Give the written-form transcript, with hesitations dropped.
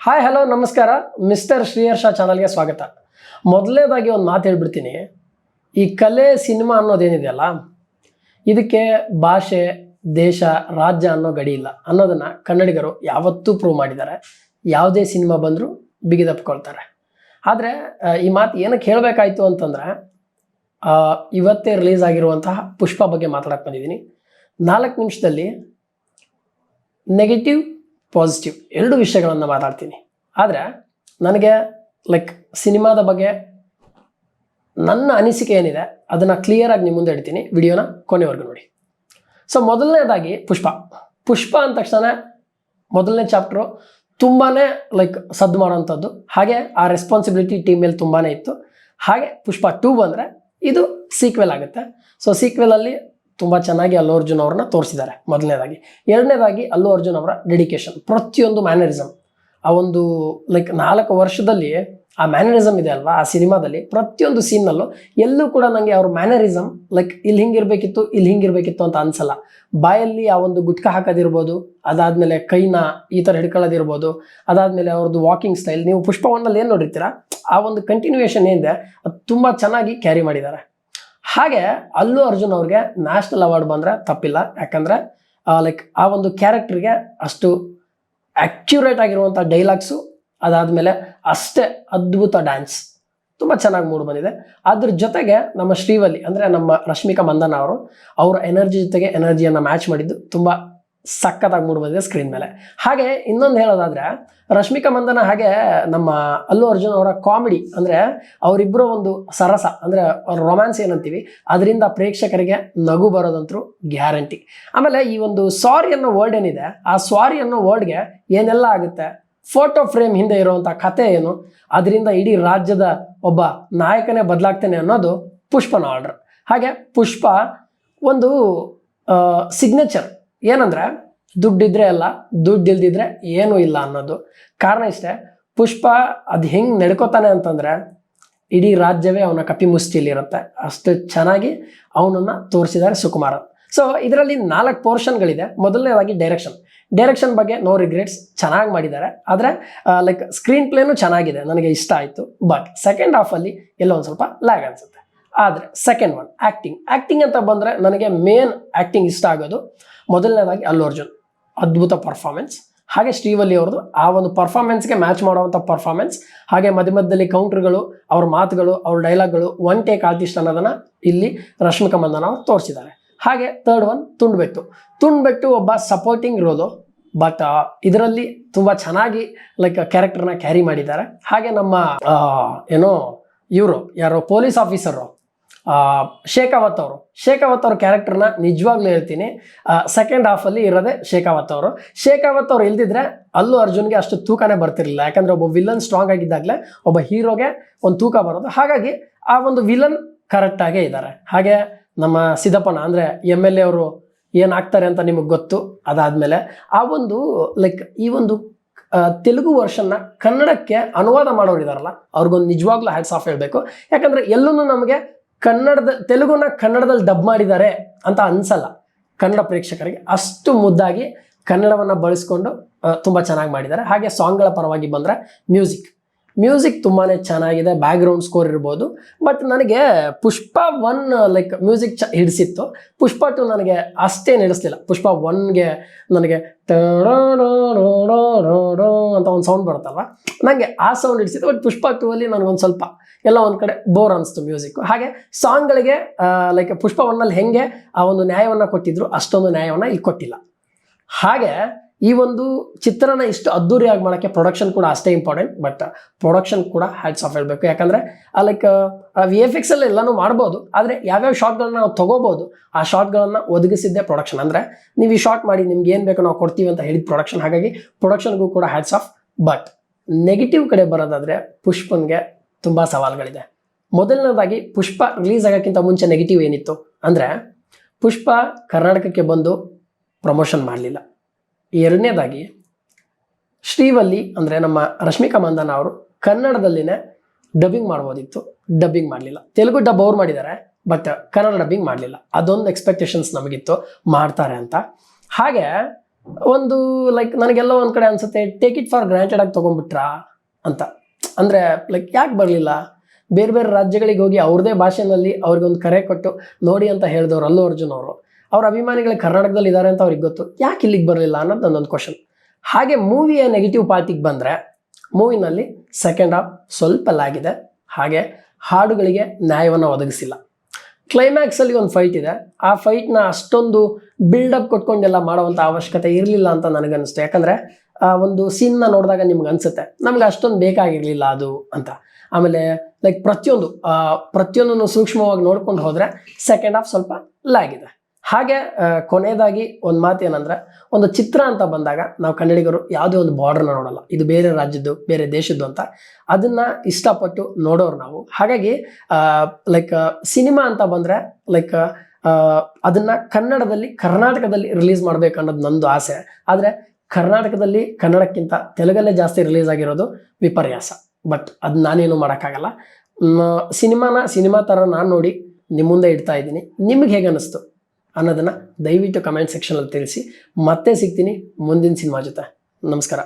Hi hello ನಮಸ್ಕಾರ mister Sriharsha ಚಾನಲ್ಗೆ ಸ್ವಾಗತ. ಮೊದಲನೇದಾಗಿ ಒಂದು ಮಾತು ಹೇಳ್ಬಿಡ್ತೀನಿ. ಈ ಕಲೆ ಸಿನಿಮಾ ಅನ್ನೋದೇನಿದೆಯಲ್ಲ, ಇದಕ್ಕೆ ಭಾಷೆ, ದೇಶ, ರಾಜ್ಯ ಅನ್ನೋ ಗಡಿ ಇಲ್ಲ ಅನ್ನೋದನ್ನು ಕನ್ನಡಿಗರು ಯಾವತ್ತೂ ಪ್ರೂವ್ ಮಾಡಿದ್ದಾರೆ. ಯಾವುದೇ ಸಿನಿಮಾ ಬಂದರೂ ಬಿಗಿದಪ್ಕೊಳ್ತಾರೆ. ಆದರೆ ಈ ಮಾತು ಏನಕ್ಕೆ ಹೇಳಬೇಕಾಯ್ತು ಅಂತಂದರೆ, ಇವತ್ತೇ ರಿಲೀಸ್ ಆಗಿರುವಂತಹ ಪುಷ್ಪ ಬಗ್ಗೆ ಮಾತಾಡಕ್ಕೆ ಬಂದಿದ್ದೀನಿ. 4 ನಿಮಿಷದಲ್ಲಿ ನೆಗೆಟಿವ್ ಪಾಸಿಟಿವ್ ಎರಡು ವಿಷಯಗಳನ್ನು ಮಾತಾಡ್ತೀನಿ. ಆದರೆ ನನಗೆ ಸಿನಿಮಾದ ಬಗ್ಗೆ ನನ್ನ ಅನಿಸಿಕೆ ಏನಿದೆ ಅದನ್ನು ಕ್ಲಿಯರಾಗಿ ನಿಮ್ಮ ಮುಂದೆ ಇಡ್ತೀನಿ. ವಿಡಿಯೋನ ಕೊನೆವರೆಗೂ ನೋಡಿ. ಸೊ ಮೊದಲನೇದಾಗಿ ಪುಷ್ಪ ಅಂದ ತಕ್ಷಣ ಮೊದಲನೇ ಚಾಪ್ಟ್ರು ತುಂಬಾ ಸದ್ದು ಮಾಡೋವಂಥದ್ದು. ಹಾಗೆ ಆ ರೆಸ್ಪಾನ್ಸಿಬಿಲಿಟಿ ಟೀಮ್ ಮೇಲೆ ತುಂಬಾ ಇತ್ತು. ಹಾಗೆ ಪುಷ್ಪ 2 ಬಂದರೆ ಇದು ಸೀಕ್ವೆಲ್ ಆಗುತ್ತೆ. ಸೊ ಸೀಕ್ವೆಲಲ್ಲಿ ತುಂಬ ಚೆನ್ನಾಗಿ ಅಲ್ಲು ಅರ್ಜುನ್ ಅವ್ರನ್ನ ತೋರಿಸಿದ್ದಾರೆ ಮೊದಲನೇದಾಗಿ. ಎರಡನೇದಾಗಿ ಅಲ್ಲು ಅರ್ಜುನ್ ಅವರ ಡೆಡಿಕೇಶನ್, ಪ್ರತಿಯೊಂದು ಮ್ಯಾನರಿಸಮ್, ಆ ಒಂದು 4 ವರ್ಷದಲ್ಲಿ ಆ ಮ್ಯಾನರಿಸಮ್ ಇದೆ ಅಲ್ವಾ, ಆ ಸಿನಿಮಾದಲ್ಲಿ ಪ್ರತಿಯೊಂದು ಸೀನ್ನಲ್ಲೂ ಎಲ್ಲೂ ಕೂಡ ನನಗೆ ಅವ್ರ ಮ್ಯಾನರಿಸಮ್ ಇಲ್ಲಿ ಹಿಂಗಿರ್ಬೇಕಿತ್ತು ಅಂತ ಅನ್ಸಲ್ಲ. ಬಾಯಲ್ಲಿ ಆ ಒಂದು ಗುಟ್ಕ ಹಾಕೋದಿರ್ಬೋದು, ಅದಾದಮೇಲೆ ಕೈನ ಈ ಥರ ಹಿಡ್ಕೊಳ್ಳೋದಿರ್ಬೋದು, ಅದಾದಮೇಲೆ ಅವ್ರದ್ದು ವಾಕಿಂಗ್ ಸ್ಟೈಲ್, ನೀವು ಪುಷ್ಪ 1 ಏನು ನೋಡಿರ್ತೀರಾ ಆ ಒಂದು ಕಂಟಿನ್ಯೂಯೇಷನ್ ಏನಿದೆ ಅದು ತುಂಬ ಚೆನ್ನಾಗಿ ಕ್ಯಾರಿ ಮಾಡಿದ್ದಾರೆ. ಹಾಗೆ ಅಲ್ಲು ಅರ್ಜುನ್ ಅವ್ರಿಗೆ ನ್ಯಾಷನಲ್ ಅವಾರ್ಡ್ ಬಂದರೆ ತಪ್ಪಿಲ್ಲ. ಯಾಕಂದರೆ ಆ ಒಂದು ಕ್ಯಾರೆಕ್ಟರ್ಗೆ ಅಷ್ಟು ಅಕ್ಯುರೇಟ್ ಆಗಿರುವಂಥ ಡೈಲಾಗ್ಸು, ಅದಾದಮೇಲೆ ಅಷ್ಟೇ ಅದ್ಭುತ ಡ್ಯಾನ್ಸ್, ತುಂಬ ಚೆನ್ನಾಗಿ ಮೂಡ್ ಬಂದಿದೆ. ಅದ್ರ ಜೊತೆಗೆ ನಮ್ಮ ಶ್ರೀವಲ್ಲಿ ಅಂದರೆ ನಮ್ಮ ರಶ್ಮಿಕಾ ಮಂದಣ್ಣ ಅವರು ಅವರ ಎನರ್ಜಿ ಜೊತೆಗೆ ಎನರ್ಜಿಯನ್ನು ಮ್ಯಾಚ್ ಮಾಡಿದ್ದು ತುಂಬ ಸಖತ್ತಾಗಿ ಮೂಡ್ ಬಂದಿದೆ ಸ್ಕ್ರೀನ್ ಮೇಲೆ. ಹಾಗೆ ಇನ್ನೊಂದು ಹೇಳೋದಾದರೆ, ರಶ್ಮಿಕಾ ಮಂದಣ್ಣ ಹಾಗೆ ನಮ್ಮ ಅಲ್ಲು ಅರ್ಜುನ್ ಅವರ ಕಾಮಿಡಿ, ಅಂದರೆ ಅವರಿಬ್ಬರ ಒಂದು ಸರಸ, ಅಂದರೆ ರೊಮ್ಯಾನ್ಸ್ ಏನಂತೀವಿ, ಅದರಿಂದ ಪ್ರೇಕ್ಷಕರಿಗೆ ನಗು ಬರೋದಂತರೂ ಗ್ಯಾರಂಟಿ. ಆಮೇಲೆ ಈ ಒಂದು ಸಾರಿ ಅನ್ನೋ ವರ್ಡ್ ಏನಿದೆ, ಆ ಸಾರಿ ಅನ್ನೋ ವರ್ಡ್ಗೆ ಏನೆಲ್ಲ ಆಗುತ್ತೆ, ಫೋಟೋ ಫ್ರೇಮ್ ಹಿಂದೆ ಇರುವಂಥ ಕಥೆ ಏನು, ಅದರಿಂದ ಇಡೀ ರಾಜ್ಯದ ಒಬ್ಬ ನಾಯಕನೇ ಬದಲಾಗ್ತಾನೆ ಅನ್ನೋದು ಪುಷ್ಪನ ಆರ್ಡರ್. ಹಾಗೆ ಪುಷ್ಪ ಒಂದು ಸಿಗ್ನೇಚರ್ ಏನಂದರೆ, ದುಡ್ಡಿದ್ರೆ ಅಲ್ಲ, ದುಡ್ಡು ಇಲ್ದಿದ್ರೆ ಏನೂ ಇಲ್ಲ ಅನ್ನೋದು. ಕಾರಣ ಇಷ್ಟೇ, ಪುಷ್ಪ ಅದು ಹೆಂಗೆ ನಡ್ಕೋತಾನೆ ಅಂತಂದರೆ ಇಡೀ ರಾಜ್ಯವೇ ಅವನ ಕಪಿ ಮುಷ್ಟಿಲಿರುತ್ತೆ, ಅಷ್ಟು ಚೆನ್ನಾಗಿ ಅವನನ್ನು ತೋರಿಸಿದ್ದಾರೆ ಸುಕುಮಾರ್. ಸೊ ಇದರಲ್ಲಿ 4 ಪೋರ್ಷನ್ಗಳಿದೆ. ಮೊದಲನೇದಾಗಿ ಡೈರೆಕ್ಷನ್ ಬಗ್ಗೆ ನೋ ರಿಗ್ರೆಟ್ಸ್, ಚೆನ್ನಾಗಿ ಮಾಡಿದ್ದಾರೆ. ಆದರೆ ಸ್ಕ್ರೀನ್ ಪ್ಲೇನು ಚೆನ್ನಾಗಿದೆ, ನನಗೆ ಇಷ್ಟ ಆಯಿತು. ಬಟ್ ಸೆಕೆಂಡ್ ಹಾಫಲ್ಲಿ ಎಲ್ಲೋ ಒಂದು ಸ್ವಲ್ಪ ಲ್ಯಾಗ್ ಅನಿಸುತ್ತೆ. ಆದರೆ ಸೆಕೆಂಡ್ ಒನ್ ಆ್ಯಕ್ಟಿಂಗ್ ಅಂತ ಬಂದರೆ ನನಗೆ ಮೇನ್ ಆ್ಯಕ್ಟಿಂಗ್ ಇಷ್ಟ ಆಗೋದು ಮೊದಲನೇದಾಗಿ ಅಲ್ಲು ಅರ್ಜುನ್, ಅದ್ಭುತ ಪರ್ಫಾರ್ಮೆನ್ಸ್. ಹಾಗೆ ಶ್ರೀವಲ್ಲಿ ಅವ್ರದ್ದು ಆ ಒಂದು ಪರ್ಫಾರ್ಮೆನ್ಸ್ಗೆ ಮ್ಯಾಚ್ ಮಾಡುವಂಥ ಪರ್ಫಾರ್ಮೆನ್ಸ್. ಹಾಗೆ ಮಧ್ಯದಲ್ಲಿ ಕೌಂಟ್ರ್ಗಳು, ಅವ್ರ ಮಾತುಗಳು, ಅವ್ರ ಡೈಲಾಗ್ಗಳು, ಒನ್ ಟೇಕ್ ಆರ್ಟಿಸ್ಟ್ ಅನ್ನೋದನ್ನು ಇಲ್ಲಿ ರಶ್ಮಿಕಾ ಮಂದಣ್ಣ ಅವರು ತೋರಿಸಿದ್ದಾರೆ. ಹಾಗೆ ಥರ್ಡ್ ಒನ್ ತುಂಡ್ಬೆಟ್ಟು ಒಬ್ಬ ಸಪೋರ್ಟಿಂಗ್ ರೋಲು, ಬಟ್ ಇದರಲ್ಲಿ ತುಂಬ ಚೆನ್ನಾಗಿ ಕ್ಯಾರೆಕ್ಟರ್ನ ಕ್ಯಾರಿ ಮಾಡಿದ್ದಾರೆ. ಹಾಗೆ ನಮ್ಮ ಇವರು ಯಾರೋ ಪೊಲೀಸ್ ಆಫೀಸರು ಶೇಖಾವತ್ ಅವ್ರ ಕ್ಯಾರೆಕ್ಟರ್ನ ನಿಜವಾಗ್ಲೂ ಹೇಳ್ತೀನಿ, ಸೆಕೆಂಡ್ ಹಾಫಲ್ಲಿ ಇರೋದೇ ಶೇಖಾವತ್ ಅವರು ಇಲ್ದಿದ್ರೆ ಅಲ್ಲು ಅರ್ಜುನ್ಗೆ ಅಷ್ಟು ತೂಕನೇ ಬರ್ತಿರ್ಲಿಲ್ಲ. ಯಾಕಂದರೆ ಒಬ್ಬ ವಿಲನ್ ಸ್ಟ್ರಾಂಗ್ ಆಗಿದ್ದಾಗಲೇ ಒಬ್ಬ ಹೀರೋಗೆ ಒಂದು ತೂಕ ಬರೋದು. ಹಾಗಾಗಿ ಆ ಒಂದು ವಿಲನ್ ಕರೆಕ್ಟಾಗೇ ಇದ್ದಾರೆ. ಹಾಗೆ ನಮ್ಮ ಸಿದ್ದಪ್ಪನ ಅಂದರೆ MLA ಅವರು ಏನಾಗ್ತಾರೆ ಅಂತ ನಿಮಗೆ ಗೊತ್ತು. ಅದಾದಮೇಲೆ ಆ ಒಂದು ಈ ಒಂದು ತೆಲುಗು ವರ್ಷನ್ನ ಕನ್ನಡಕ್ಕೆ ಅನುವಾದ ಮಾಡೋರು ಇದಾರಲ್ಲ, ಅವ್ರಿಗೊಂದು ನಿಜವಾಗ್ಲೂ ಹ್ಯಾಟ್ಸ್ ಆಫ್ ಹೇಳಬೇಕು. ಯಾಕಂದರೆ ಎಲ್ಲೂ ನಮಗೆ ತೆಲುಗುನ ಕನ್ನಡದಲ್ಲಿ ಡಬ್ ಮಾಡಿದ್ದಾರೆ ಅಂತ ಅನ್ಸಲ್ಲ. ಕನ್ನಡ ಪ್ರೇಕ್ಷಕರಿಗೆ ಅಷ್ಟು ಮುದ್ದಾಗಿ ಕನ್ನಡವನ್ನು ಬಳಸ್ಕೊಂಡು ತುಂಬ ಚೆನ್ನಾಗಿ ಮಾಡಿದ್ದಾರೆ. ಹಾಗೆ ಸಾಂಗ್ಗಳ ಪರವಾಗಿ ಬಂದರೆ ಮ್ಯೂಸಿಕ್ ತುಂಬಾ ಚೆನ್ನಾಗಿದೆ, ಬ್ಯಾಕ್ಗ್ರೌಂಡ್ ಸ್ಕೋರ್ ಇರ್ಬೋದು. ಬಟ್ ನನಗೆ ಪುಷ್ಪ 1 ಮ್ಯೂಸಿಕ್ ಹಿಡಿಸಿತ್ತು. ಪುಷ್ಪ 2 ನನಗೆ ಅಷ್ಟೇನು ಹಿಡಿಸ್ಲಿಲ್ಲ. ಪುಷ್ಪ 1ಗೆ ನನಗೆ ಅಂತ ಒಂದು ಸೌಂಡ್ ಬರುತ್ತಲ್ವ, ನನಗೆ ಆ ಸೌಂಡ್ ಹಿಡಿಸಿತ್ತು. ಬಟ್ ಪುಷ್ಪ 2ಅಲ್ಲಿ ನನಗೊಂದು ಸ್ವಲ್ಪ ಎಲ್ಲ ಒಂದು ಕಡೆ ಬೋರ್ ಅನಿಸ್ತು ಮ್ಯೂಸಿಕ್. ಹಾಗೆ ಸಾಂಗ್ಗಳಿಗೆ ಪುಷ್ಪ 1ನಲ್ಲಿ ಹೆಂಗೆ ಆ ಒಂದು ನ್ಯಾಯವನ್ನು ಕೊಟ್ಟಿದ್ರು ಅಷ್ಟೊಂದು ನ್ಯಾಯವನ್ನು ಇಲ್ಲಿ ಕೊಟ್ಟಿಲ್ಲ. ಹಾಗೆ ಈ ಒಂದು ಚಿತ್ರನ ಇಷ್ಟು ಅದ್ದೂರಿಯಾಗಿ ಮಾಡೋಕ್ಕೆ ಪ್ರೊಡಕ್ಷನ್ ಕೂಡ ಅಷ್ಟೇ ಇಂಪಾರ್ಟೆಂಟ್. ಬಟ್ ಪ್ರೊಡಕ್ಷನ್ ಕೂಡ ಹ್ಯಾಟ್ಸ್ ಆಫ್ ಹೇಳಬೇಕು. ಯಾಕಂದರೆ VFX ಅಲ್ಲಿ ಎಲ್ಲನೂ ಮಾಡ್ಬೋದು, ಆದರೆ ಯಾವ್ಯಾವ ಶಾರ್ಟ್ಗಳನ್ನ ನಾವು ತೊಗೋಬೋದು ಆ ಶಾರ್ಟ್ಗಳನ್ನು ಒದಗಿಸಿದ್ದೇ ಪ್ರೊಡಕ್ಷನ್. ಅಂದರೆ ನೀವು ಈ ಶಾರ್ಟ್ ಮಾಡಿ, ನಿಮ್ಗೆ ಏನು ಬೇಕೋ ನಾವು ಕೊಡ್ತೀವಿ ಅಂತ ಹೇಳಿದ ಪ್ರೊಡಕ್ಷನ್. ಹಾಗಾಗಿ ಪ್ರೊಡಕ್ಷನ್ಗೂ ಕೂಡ ಹ್ಯಾಟ್ಸ್ ಆಫ್. ಬಟ್ ನೆಗೆಟಿವ್ ಕಡೆ ಬರೋದಾದರೆ ಪುಷ್ಪನ್ಗೆ ತುಂಬ ಸವಾಲುಗಳಿದೆ. ಮೊದಲನೇದಾಗಿ ಪುಷ್ಪ ರಿಲೀಸ್ ಆಗೋಕ್ಕಿಂತ ಮುಂಚೆ ನೆಗೆಟಿವ್ ಏನಿತ್ತು ಅಂದರೆ, ಪುಷ್ಪ ಕರ್ನಾಟಕಕ್ಕೆ ಬಂದು ಪ್ರಮೋಷನ್ ಮಾಡಲಿಲ್ಲ. ಎರಡನೇದಾಗಿ ಶ್ರೀವಲ್ಲಿ ಅಂದರೆ ನಮ್ಮ ರಶ್ಮಿಕಾ ಮಂದಣ್ಣ ಅವರು ಕನ್ನಡದಲ್ಲಿನೇ ಡಬ್ಬಿಂಗ್ ಮಾಡ್ಬೋದಿತ್ತು, ಡಬ್ಬಿಂಗ್ ಮಾಡಲಿಲ್ಲ. ತೆಲುಗು ಡಬ್ ಅವ್ರು ಮಾಡಿದ್ದಾರೆ, ಬಟ್ ಕನ್ನಡ ಡಬ್ಬಿಂಗ್ ಮಾಡಲಿಲ್ಲ. ಅದೊಂದು ಎಕ್ಸ್ಪೆಕ್ಟೇಷನ್ಸ್ ನಮಗಿತ್ತು ಮಾಡ್ತಾರೆ ಅಂತ. ಹಾಗೆ ಒಂದು ಲೈಕ್ ನನಗೆಲ್ಲ ಒಂದು ಕಡೆ ಅನ್ಸುತ್ತೆ ಟೇಕ್ ಇಟ್ ಫಾರ್ ಗ್ರಾಂಟೆಡ್ ಆಗಿ ತೊಗೊಂಡ್ಬಿಟ್ರಾ ಅಂತ. ಅಂದರೆ ಲೈಕ್ ಯಾಕೆ ಬರಲಿಲ್ಲ, ಬೇರೆ ಬೇರೆ ರಾಜ್ಯಗಳಿಗೆ ಹೋಗಿ ಅವ್ರದೇ ಭಾಷೆನಲ್ಲಿ ಅವ್ರಿಗೊಂದು ಕರೆ ಕೊಟ್ಟು ನೋಡಿ ಅಂತ ಹೇಳಿದವ್ರು ಅಲ್ಲು ಅರ್ಜುನ್ ಅವರು. ಅವ್ರ ಅಭಿಮಾನಿಗಳು ಕರ್ನಾಟಕದಲ್ಲಿ ಇದ್ದಾರೆ ಅಂತ ಅವ್ರಿಗೆ ಗೊತ್ತು, ಯಾಕೆ ಇಲ್ಲಿಗೆ ಬರಲಿಲ್ಲ ಅನ್ನೋದು ನನ್ನೊಂದು ಕ್ವಶನ್. ಹಾಗೆ ಮೂವಿಯ ನೆಗೆಟಿವ್ ಪಾರ್ಟಿಗೆ ಬಂದರೆ, ಮೂವಿನಲ್ಲಿ ಸೆಕೆಂಡ್ ಹಾಫ್ ಸ್ವಲ್ಪ ಲ್ಯಾಗಿದೆ, ಹಾಗೆ ಹಾಡುಗಳಿಗೆ ನ್ಯಾಯವನ್ನು ಒದಗಿಸಿಲ್ಲ. ಕ್ಲೈಮ್ಯಾಕ್ಸಲ್ಲಿ ಒಂದು ಫೈಟ್ ಇದೆ, ಆ ಫೈಟ್ನ ಅಷ್ಟೊಂದು ಬಿಲ್ಡಪ್ ಕೊಟ್ಕೊಂಡೆಲ್ಲ ಮಾಡುವಂಥ ಅವಶ್ಯಕತೆ ಇರಲಿಲ್ಲ ಅಂತ ನನಗನ್ನಿಸ್ತು. ಯಾಕಂದರೆ ಒಂದು ಸೀನ್ನ ನೋಡಿದಾಗ ನಿಮ್ಗೆ ಅನಿಸುತ್ತೆ ನಮ್ಗೆ ಅಷ್ಟೊಂದು ಬೇಕಾಗಿರಲಿಲ್ಲ ಅದು ಅಂತ. ಆಮೇಲೆ ಲೈಕ್ ಪ್ರತಿಯೊಂದನ್ನು ಸೂಕ್ಷ್ಮವಾಗಿ ನೋಡ್ಕೊಂಡು ಹೋದರೆ ಸೆಕೆಂಡ್ ಹಾಫ್ ಸ್ವಲ್ಪ ಲ್ಯಾಗಿದೆ. ಹಾಗೆ ಕೊನೆಯದಾಗಿ ಒಂದು ಮಾತು ಏನಂದರೆ, ಒಂದು ಚಿತ್ರ ಅಂತ ಬಂದಾಗ ನಾವು ಕನ್ನಡಿಗರು ಯಾವುದೇ ಒಂದು ಬಾರ್ಡ್ರನ್ನ ನೋಡಲ್ಲ, ಇದು ಬೇರೆ ರಾಜ್ಯದ್ದು ಬೇರೆ ದೇಶದ್ದು ಅಂತ. ಅದನ್ನು ಇಷ್ಟಪಟ್ಟು ನೋಡೋರು ನಾವು. ಹಾಗಾಗಿ ಲೈಕ್ ಸಿನಿಮಾ ಅಂತ ಬಂದರೆ ಲೈಕ್ ಅದನ್ನು ಕರ್ನಾಟಕದಲ್ಲಿ ರಿಲೀಸ್ ಮಾಡಬೇಕು ಅನ್ನೋದು ನಂದು ಆಸೆ. ಆದರೆ ಕರ್ನಾಟಕದಲ್ಲಿ ಕನ್ನಡಕ್ಕಿಂತ ತೆಲುಗಲ್ಲೇ ಜಾಸ್ತಿ ರಿಲೀಸ್ ಆಗಿರೋದು ವಿಪರ್ಯಾಸ. ಬಟ್ ಅದು ನಾನೇನು ಮಾಡೋಕ್ಕಾಗಲ್ಲ. ಸಿನಿಮಾ ಥರ ನಾನು ನೋಡಿ ನಿಮ್ಮ ಮುಂದೆ ಇಡ್ತಾ ಇದ್ದೀನಿ. ನಿಮ್ಗೆ ಹೇಗೆ ಅನ್ನಿಸ್ತು ಅನ್ನೋದನ್ನು ದಯವಿಟ್ಟು ಕಮೆಂಟ್ ಸೆಕ್ಷನಲ್ಲಿ ತಿಳಿಸಿ. ಮತ್ತೆ ಸಿಗ್ತೀನಿ ಮುಂದಿನ ಸಿನಿಮಾ ಜೊತೆ. ನಮಸ್ಕಾರ.